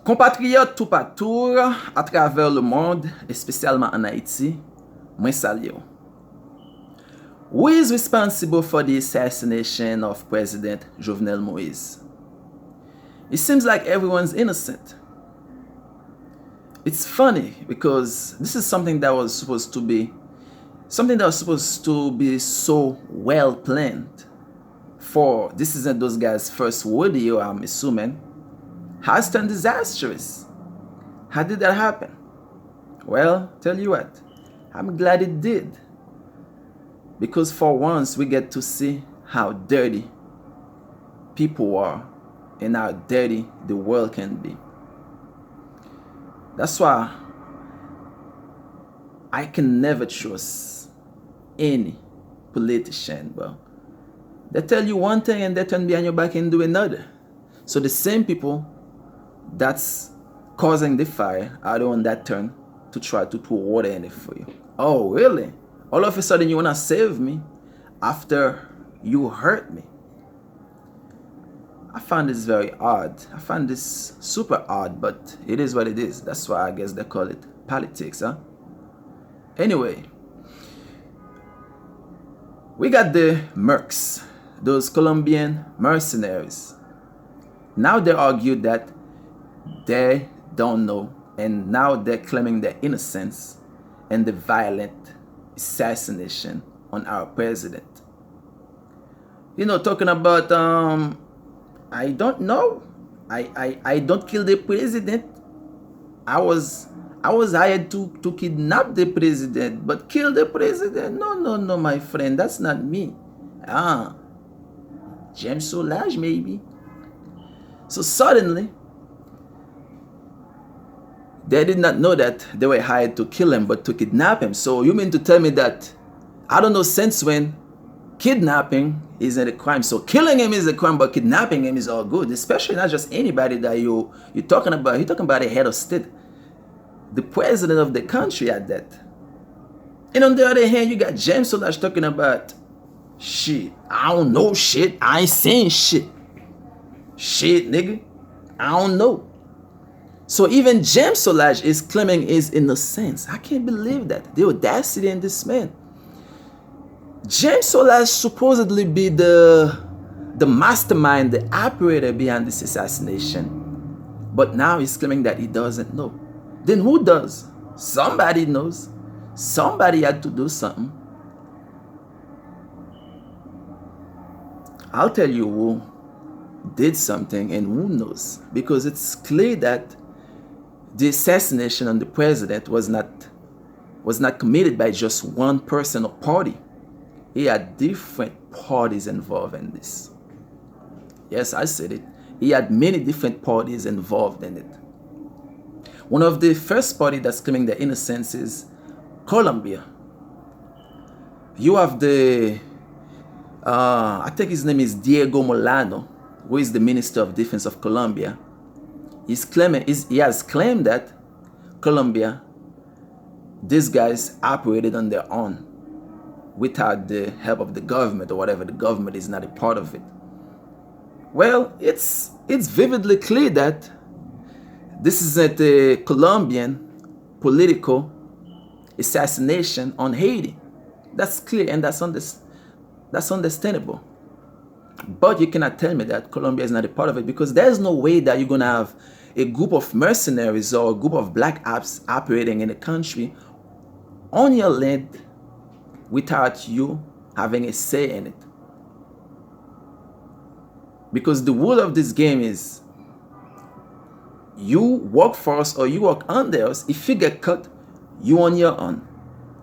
Compatriotes tout partout à travers le monde, et spécialement en Haïti, moi salue. Who is responsible for the assassination of President Jovenel Moïse? It seems like everyone's innocent. It's funny because this is something that was supposed to be so well planned. For this isn't those guys' first rodeo, I'm assuming. Has turned disastrous. How did that happen? Well, tell you what, I'm glad it did. Because for once we get to see how dirty people are and how dirty the world can be. That's why I can never trust any politician, bro. They tell you one thing and they turn behind your back and do another. So the same people that's causing the fire are the one that turn to try to pour water in it for you. Oh, really? All of a sudden you want to save me after you hurt me? I find this very odd. I find this super odd, but it is what it is. That's why I guess they call it politics, huh? Anyway, we got the mercs, those Colombian mercenaries. Now they argue that they don't know, and now they're claiming their innocence in the violent assassination on our president. You know, talking about I don't know. I don't kill the president. I was hired to kidnap the president, but kill the president? No, my friend, that's not me. James Solage maybe. So suddenly, they did not know that they were hired to kill him, but to kidnap him. So you mean to tell me that I don't know since when kidnapping isn't a crime? So killing him is a crime, but kidnapping him is all good. Especially not just anybody that you're talking about. You're talking about a head of state, the president of the country at that. And on the other hand, you got James Solage talking about shit. I don't know shit. I ain't saying shit. Shit, nigga. I don't know. So even James Solage is claiming his innocence. I can't believe that. The audacity in this man. James Solage supposedly be the mastermind, the operator behind this assassination. But now he's claiming that he doesn't know. Then who does? Somebody knows. Somebody had to do something. I'll tell you who did something and who knows. Because it's clear that the assassination on the president was not committed by just one person or party. He had different parties involved in this. Yes, I said it. He had many different parties involved in it. One of the first party that's claiming their innocence is Colombia. You have the, I think his name is Diego Molano, who is the Minister of Defense of Colombia. He has claimed that Colombia, these guys operated on their own without the help of the government or whatever. The government is not a part of it. Well, it's vividly clear that this isn't a Colombian political assassination on Haiti. That's clear and that's understandable. But you cannot tell me that Colombia is not a part of it, because there's no way that you're going to have a group of mercenaries or a group of black ops operating in a country on your land without you having a say in it. Because the rule of this game is you work for us or you work under us. If you get caught, you on your own.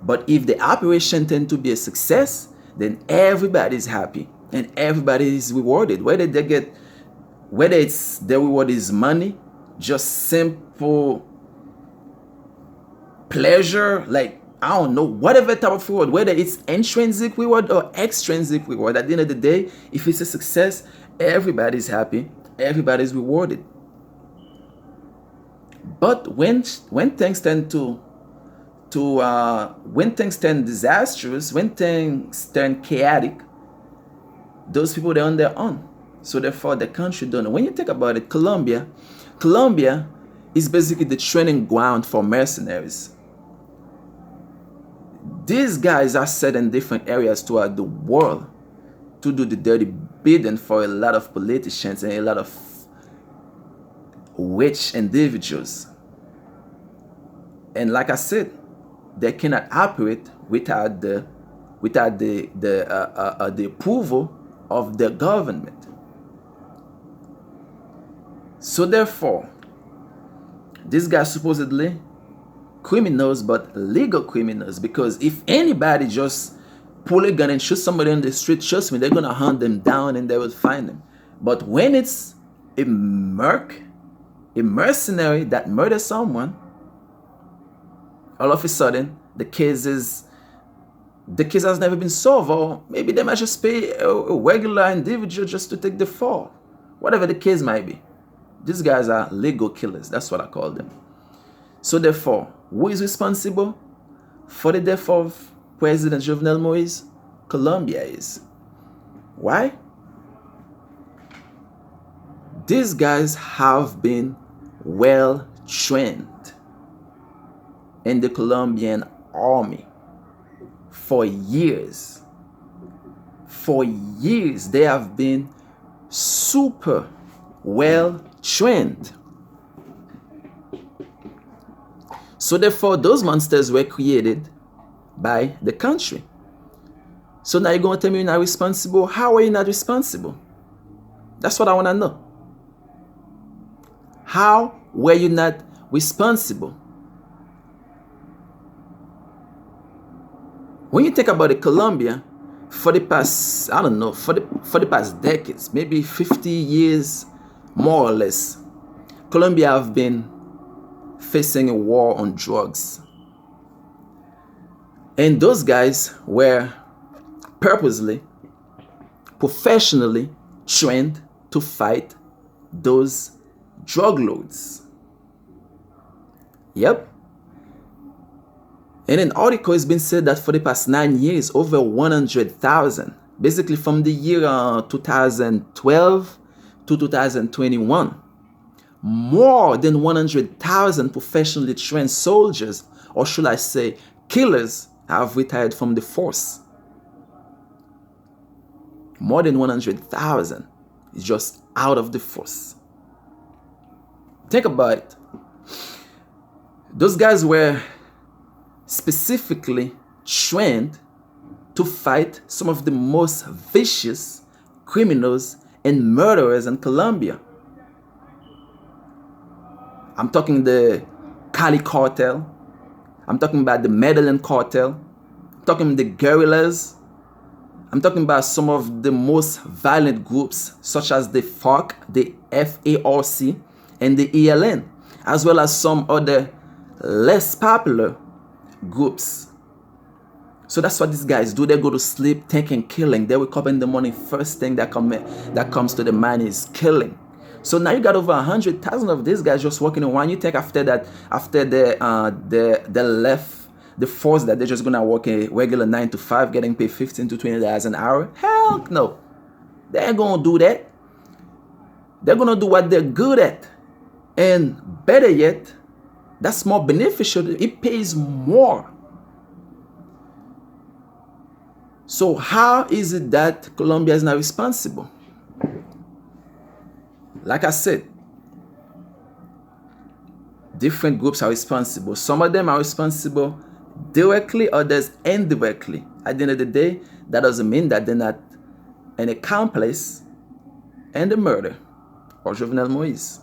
But if the operation tends to be a success, then everybody's happy and everybody is rewarded. Whether it's the reward is money, just simple pleasure, like I don't know, whatever type of reward, whether it's intrinsic reward or extrinsic reward, at the end of the day, if it's a success, everybody's happy, everybody's rewarded. But when things tend when things turn disastrous, when things turn chaotic, those people, they're on their own. So therefore the country don't know. When you think about it, Colombia is basically the training ground for mercenaries. These guys are set in different areas throughout the world to do the dirty bidding for a lot of politicians and a lot of rich individuals. And like I said, they cannot operate without the approval of the government. So therefore, these guys supposedly criminals, but legal criminals, because if anybody just pull a gun and shoot somebody on the street, trust me, they're gonna hunt them down and they will find them. But when it's a mercenary that murders someone, all of a sudden the case has never been solved, or maybe they might just pay a regular individual just to take the fall. Whatever the case might be. These guys are legal killers. That's what I call them. So therefore, who is responsible for the death of President Jovenel Moïse? Colombia is. Why? These guys have been well trained in the Colombian army for years. For years, they have been super well trained. So therefore, those monsters were created by the country. So now you're going to tell me you're not responsible? How are you not responsible? That's what I want to know. How were you not responsible? When you think about it, Colombia, for the past, I don't know, for the past decades, maybe 50 years, more or less, Colombia have been facing a war on drugs. And those guys were purposely, professionally trained to fight those drug lords. Yep. In an article, it's been said that for the past 9 years, over 100,000, basically from the year 2012 to 2021, more than 100,000 professionally trained soldiers, or should I say killers, have retired from the force. More than 100,000 is just out of the force. Think about it. Those guys were specifically trained to fight some of the most vicious criminals and murderers in Colombia. I'm talking the Cali cartel. I'm talking about the Medellin cartel. I'm talking the guerrillas. I'm talking about some of the most violent groups, such as the FARC, the FARC, and the ELN, as well as some other less popular groups. So that's what these guys do. They go to sleep thinking killing. They wake up in the morning, first thing that comes to the mind is killing. So now you got over 100,000 of these guys just working around. You think after that, after they left the force, that they're just gonna work a regular 9 to 5, getting paid $15 to $20 an hour? Hell no, they ain't gonna do that. They're gonna do what they're good at, and better yet, that's more beneficial. It pays more. So how is it that Colombia is not responsible? Like I said, different groups are responsible. Some of them are responsible directly, others indirectly. At the end of the day, that doesn't mean that they're not an accomplice in the murder of Jovenel Moïse.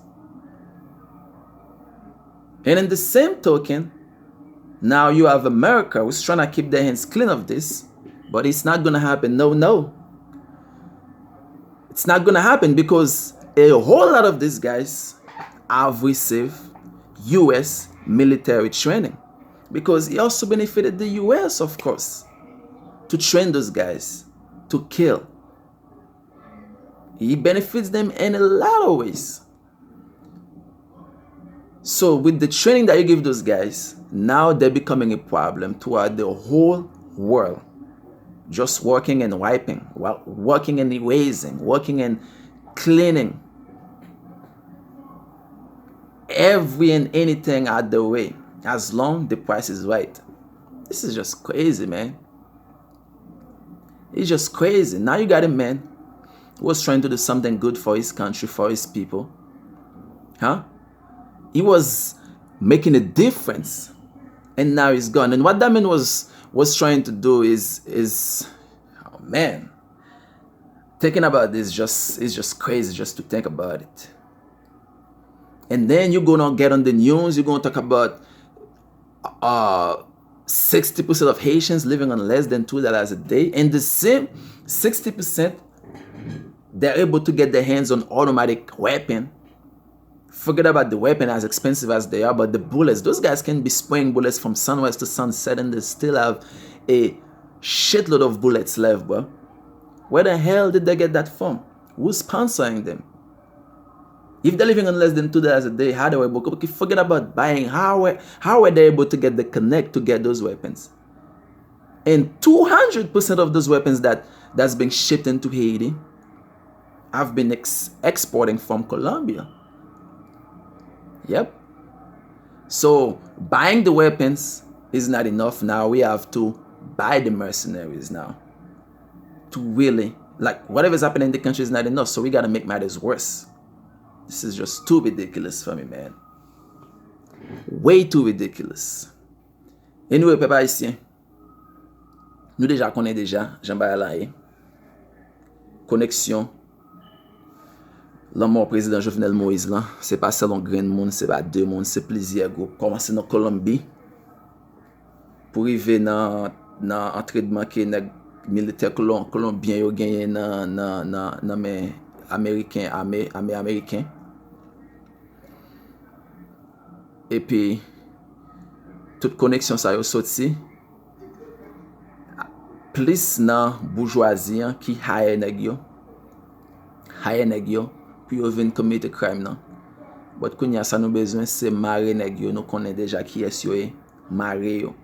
And in the same token, now you have America who's trying to keep their hands clean of this, but it's not going to happen. No. It's not going to happen because a whole lot of these guys have received U.S. military training, because he also benefited the U.S., of course, to train those guys to kill. He benefits them in a lot of ways. So with the training that you give those guys, now they're becoming a problem throughout the whole world. Just working and wiping, working and erasing, working and cleaning every and anything out the way as long the price is right. This is just crazy, man. It's just crazy. Now you got a man who was trying to do something good for his country, for his people. Huh? He was making a difference. And now he's gone. And what that man was trying to do is oh man. Thinking about this is just crazy just to think about it. And then you're gonna get on the news, you're gonna talk about 60% of Haitians living on less than $2 a day, and the same 60% they're able to get their hands on automatic weapon. Forget about the weapon, as expensive as they are, but the bullets, those guys can be spraying bullets from sunrise to sunset, and they still have a shitload of bullets left, bro. Where the hell did they get that from? Who's sponsoring them? If they're living on less than $2 a day, how do they forget about buying? How were they able to get the connect to get those weapons? And 200% of those weapons that's being shipped into Haiti have been exporting from Colombia. Yep. So buying the weapons is not enough now. We have to buy the mercenaries now. To really, like, whatever's happening in the country is not enough. So we got to make matters worse. This is just too ridiculous for me, man. Way too ridiculous. Anyway, peuple haïtien, nous déjà connaissons déjà Jean-Baptiste Lahaye. Connexion. L'amour président Jovenel Moïse là, c'est pas selon grain de monde, c'est pas deux monde, c'est plusieurs groupes. Commencer dans Colombie pour arriver dans entraînement que les militaires colombiens yo gagné dans mes américains, armée américain. Et puis toute connexion ça yo sorti plus dans bourgeoisie qui hire nèg yo puis yo vinn commettre crime nan. But kounya ça nous besoin c'est marrer nèg yo, nous connaît déjà qui est yo marrer yo.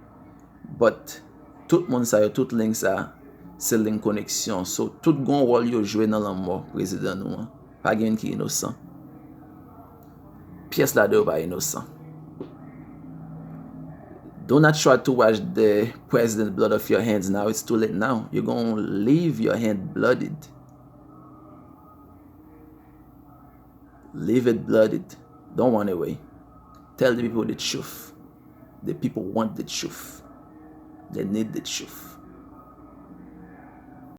But tout monde ça yo, toute ligne ça c'est ligne connexion. So tout gon rôle yo jouer dans la mort président nous. Pas gen qui innocent. Pièce là de pas innocent. Do not try to wash the president's blood off your hands now. It's too late now. You're going to leave your hand blooded. Leave it blooded. Don't run away. Tell the people the truth. The people want the truth. They need the truth.